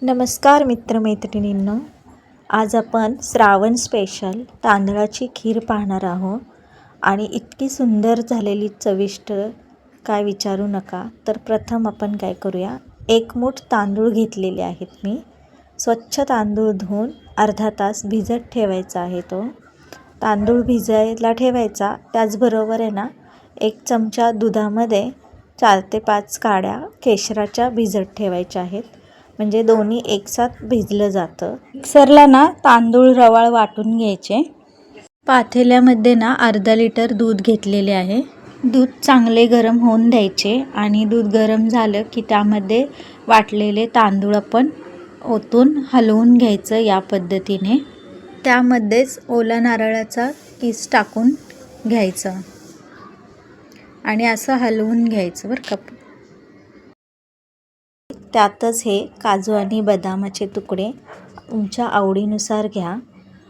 नमस्कार मित्रमैत्रिणींनो, आज आपण श्रावण स्पेशल तांदळाची खीर पाहणार आहोत आणि इतकी सुंदर झालेली चविष्ट काय विचारू नका. तर प्रथम आपण काय करूया, एक मूठ तांदूळ घेतलेले आहेत मी. स्वच्छ तांदूळ धुवून अर्धा तास भिजत ठेवायचा आहे. तो तांदूळ भिजायला ठेवायचा. त्याचबरोबर आहे ना, एक चमचा दुधामध्ये 4 ते 5 काड्या केशराच्या भिजत ठेवायच्या आहेत, म्हणजे दोन्ही एकसाथ भिजलं जातं. मिक्सरला ना तांदूळ रवाळ वाटून घ्यायचे. पातेल्यामध्ये ना अर्धा लिटर दूध घेतलेले आहे. दूध चांगले गरम होऊन द्यायचे आणि दूध गरम झालं की त्यामध्ये वाटलेले तांदूळ आपण ओतून हलवून घ्यायचं या पद्धतीने. त्यामध्येच ओला नारळाचा किस टाकून घ्यायचं आणि असं हलवून घ्यायचं बरं का. त्यातच हे काजू आणि बदामाचे तुकडे तुमच्या आवडीनुसार घ्या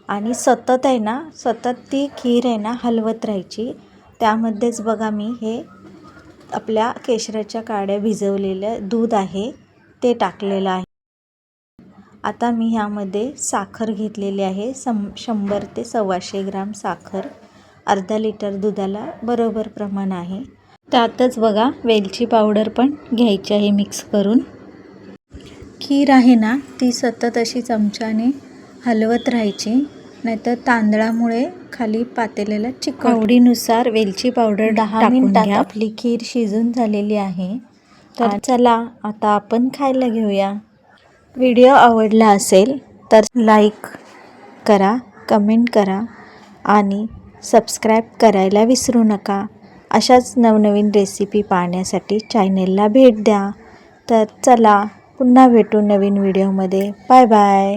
आणि सतत आहे ना, सतत ती खीर आहे ना हलवत राहायची. त्यामध्येच बघा, मी हे आपल्या केशराच्या काड्या भिजवलेलं दूध आहे ते टाकलेलं आहे. आता मी ह्यामध्ये साखर घेतलेली आहे. 100 ते 125 ग्राम साखर अर्धा लिटर दुधाला बरोबर प्रमाण आहे. त्यातच बघा, वेलची पावडर पण घ्यायची आहे मिक्स करून. खीर आहे ना, ती सतत अशी चमच्याने हलवत राहायची, नाहीतर तांदळामुळे खाली पातेल्याला चिकट. आवडीनुसार वेलची पावडर 10 मिनिटात आपली खीर शिजून झालेली आहे. तर चला आता आपण खायला घेऊया. व्हिडिओ आवडला असेल तर लाईक करा, कमेंट करा आणि सबस्क्राईब करायला विसरू नका. अशाच नवनवीन रेसिपी पाहण्यासाठी चॅनेलला भेट द्या. तर चला, पुन्हा भेटू नवीन व्हिडिओमध्ये. Bye bye.